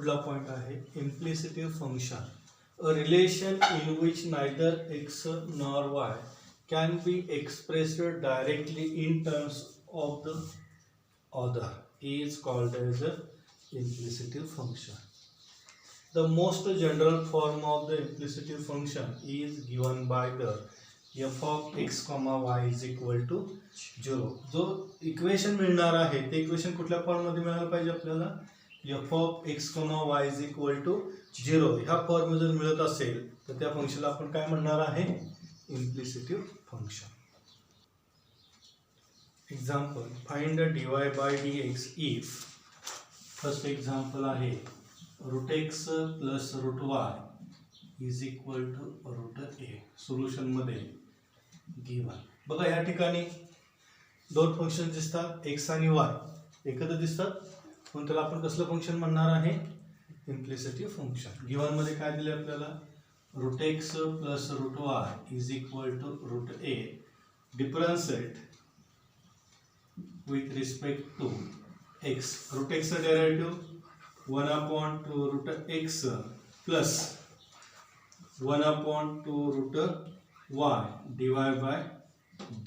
पुढला पॉइंट आहे implicit function. A relation in which neither x nor y can be expressed directly in terms of the other is called as a implicitive function. The most general form of the implicitive function is given by the f of x, y is equal to 0. जो equation मिळणार आहे ते equation कुठल्या form मध्ये मिळालं पाहिजे आपल्याला, f of x, y is equal to 0 ह्या फॉर्म जर मिळत असेल तर त्या फंक्शनला आपण काय म्हणणार आहे, implicit function. Example, find dy by dx if first example आहे root x plus root y is equal to root a. Solution मध्ये गिवन. बघा या ठिकाणी दोन फंक्शन दिसतात, x आणि y एकत्र दिसतात, पण त्याला आपण कसलं फंक्शन म्हणणार आहे, इम्प्लिसिटिव्ह फंक्शन. गिवन मध्ये काय दिले आपल्याला, root x plus root y is equal to root a differentiate with respect to x. Root x चा derivative 1/2 root x plus 1/2 root y dy by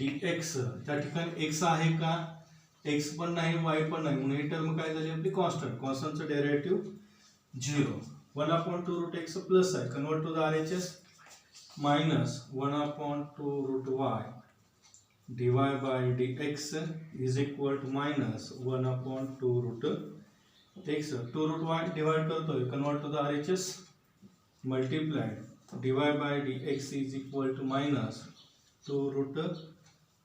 dx. त्या ठिकाणी x आहे का, x पण नाही y पण नाही, म्हणून ही टर्म काय झाली आपली कॉन्स्टंट. कॉन्स्टंटचं डेरिव्हेटिव्ह 0. 1/2 रूट x प्लस आहे, convert to the RHS, minus 1/2 root y dy by dx is equal to minus 1/2 root x. 2 root y divide करतोय, convert to the RHS, multiplied d y by dx is equal to minus 2 root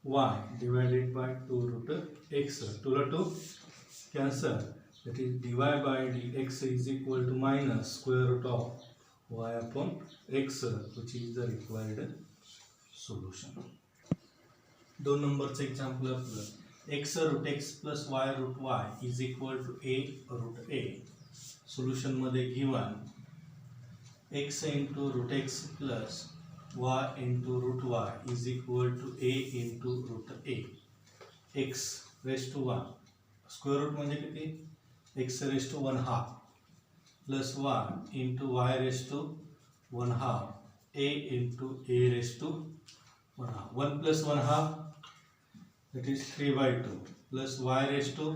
y divided by 2 root x. 2 ला 2 cancel, that is dy by dx is equal to minus square root of y upon x, which is the required solution. दोन नंबरचं example आपलं, x root x plus y root y is equal to a root a. Solution मध्ये given x into root x plus y into root y is equal to a into root a. x raise to 1 square root म्हणजे किती, x raise to 1/2 plus y into y raise to 1/2 a into a raise to 1/2. 1 plus 1/2 that is 3/2 plus y raised to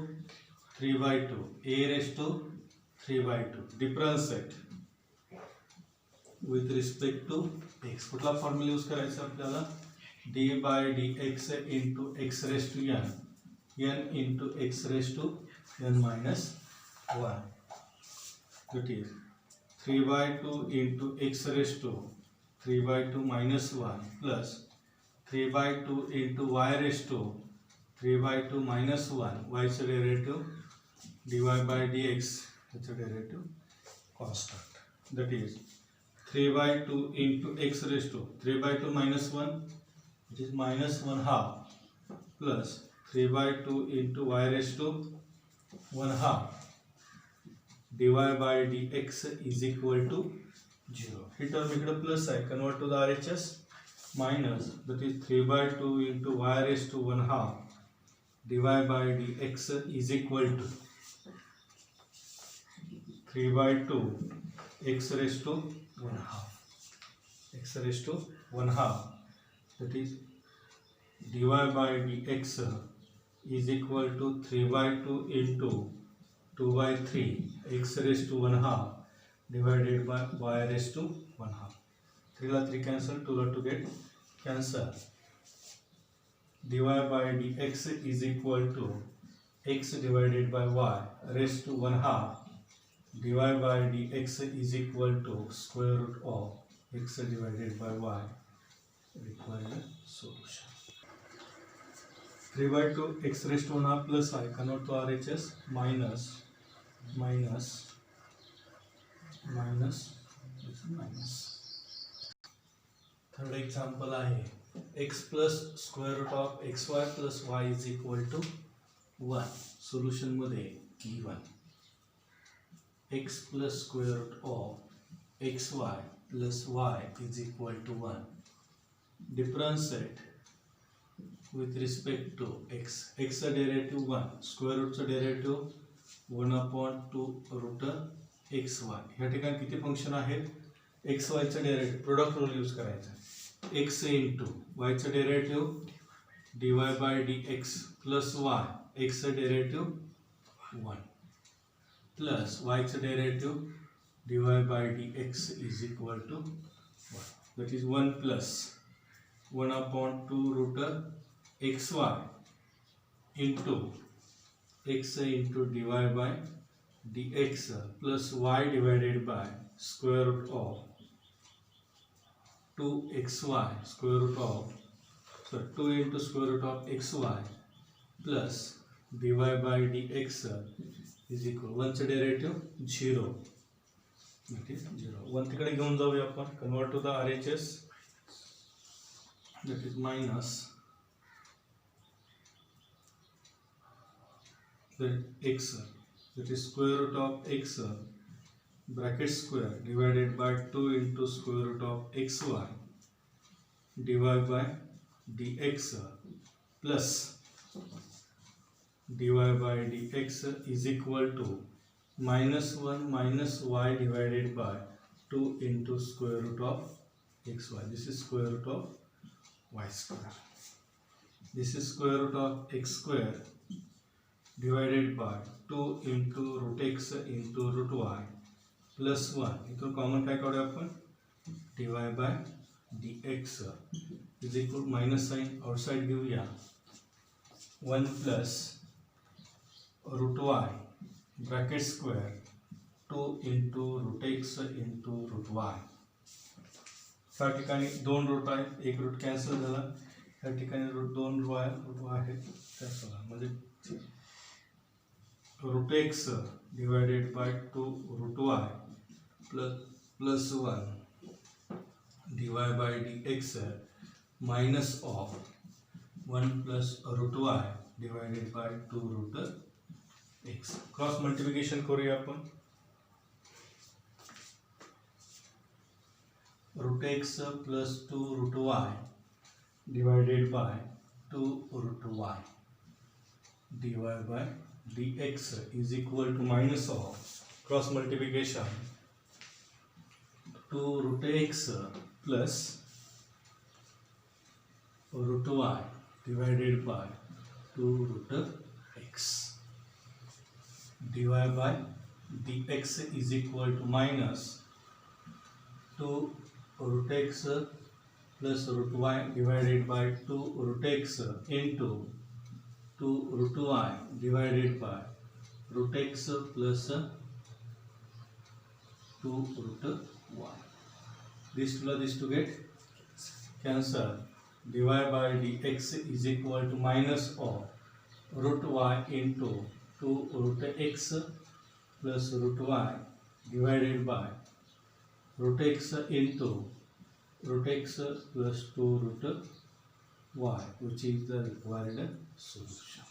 3/2 a raised to 3/2 differentiate with respect to x. कुठला formula use करायचा आपल्याला, d by dx into x raised to n into x raised to n minus 1, that is 3/2 into x raised to 3/2 minus 1 plus 3/2 into y raised to 3/2 minus 1, y चा derivative dy by dx चा derivative constant, that is 3/2 into x raised to 3/2 minus 1, which is minus 1/2 plus 3/2 into y raised to 1/2 dy by dx is equal to 0. ही term इकडे plus आहे, convert to the RHS, minus, that is 3/2 into y raised to 1/2 dy by dx is equal to 3/2 x raised to 1/2 x raised to 1/2, that is dy by dx is equal to 3/2 into 2/3 x raised to 1/2 divided by y raised to 1/2. 3 ला 3 cancel, 2 ला 2 get cancel. dy by dx is equal to x divided by y raised to 1/2 dy by dx is equal to square root of x divided by y. Required solution. 3/2 x raised to 1/2 plus I convert to RHS, minus minus minus minus. Third example आहे x plus square root of xy plus y is equal to 1. Solution मध्ये given x plus square root of xy plus y is equal to 1. Differentiate with respect to x. x चा derivative 1, square रूटचा derivative 1/2 root x y. ह्या ठिकाणी किती function आहेत? X वायचं derivative product rule use करायचा. X into वायचं derivative dy by dx plus y एक्सचं डेरिव्हेटिव्ह 1 प्लस वायचं derivative dy by dx is equal to 1. That is 1 plus 1 upon 2 root xy into x into dy by dx plus y divided by square root of 2xy square root of 2 into square root of xy plus dy by dx is equal 1 चे derivative 0. that is 0. 1 तिकडे घेऊन जाऊया आपण. Convert to the RHS. that is minus the x that is square root of x bracket square divided by 2 into square root of xy divided by dx plus dy by dx is equal to minus 1 minus y divided by 2 into square root of xy. This is square root of y square. This is square root of x square divided by 2 into root x into root y plus 1. इथून common काय काढूया आपण? dy by dx is equal minus sign outside घेऊया. 1 plus root y bracket square 2 into root x into root y. त्या ठिकाणी 2 root आहेत, एक root cancel झाला. त्या ठिकाणी 2 रूट आहेत कॅन्सल झाला. म्हणजे root x divided by 2 root y plus 1 dy by dx minus of 1 plus root y divided by 2 root x. Cross multiplication करूया आपण. रूट x plus 2 root y divided by 2 root y dy by dx is equal to minus of cross multiplication 2 root x plus root y divided by 2 root x dy by dx is equal to minus 2 root x plus root y divided by 2 root x into 2 root y divided by root x plus 2 root y. This to get cancel. dy by dx is equal to minus of root y into 2 root x plus root y divided by root x into root x plus 2 root y, which is the required solution.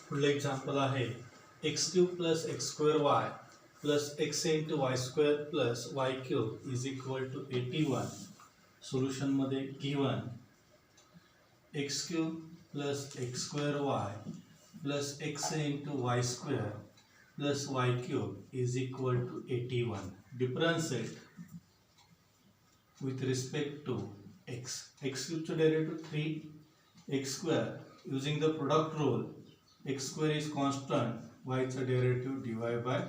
पुढलं example आहे x cube plus x square y plus x into y square plus y cube is equal to 81. Solution मध्ये given x cube plus x square y plus x into y square plus y cube is equal to 81. Differentiate with respect to x. X cube to derivative 3 x square. Using the product rule, x square is constant, y is a derivative dy by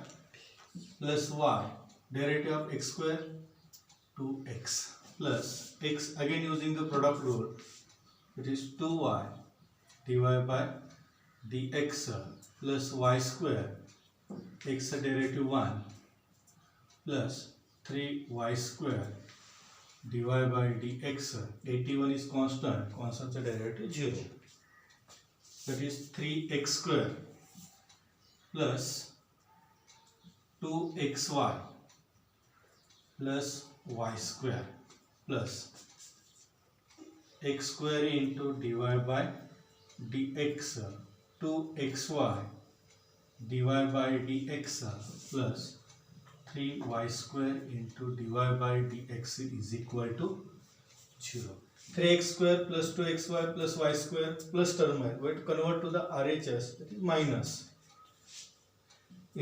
plus y. Derivative of x square 2x plus x, again using the product rule, it is 2y dy by dx plus y square x derivative 1 plus 3y square dy by dx. 81 is constant, constant derivative 0. That is 3x square plus 2xy plus y square plus x square into dy by dx 2xy dy by dx plus 3y square into dy by dx is equal to 0. 3x square plus 2xy plus y square plus term है, but convert to the RHS, that is minus.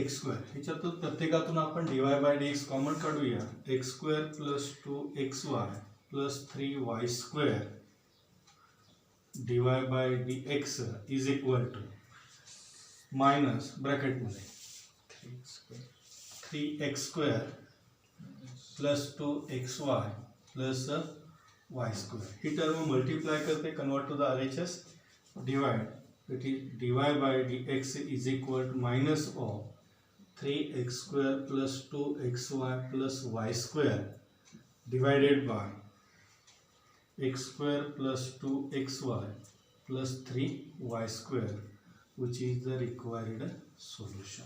X square ह्याच्यातून प्रत्येकातून आपण dy by dx common काढूया. X square plus 2xy plus 3y² dy by dx is equal to minus ब्रॅकेटमध्ये 3x² plus 2xy plus y². ही term multiply करते, convert to the RHS, divide. It is dy by dx is equal to minus of 3x² plus 2xy plus y² divided by x² plus 2xy plus 3y², which is the required solution.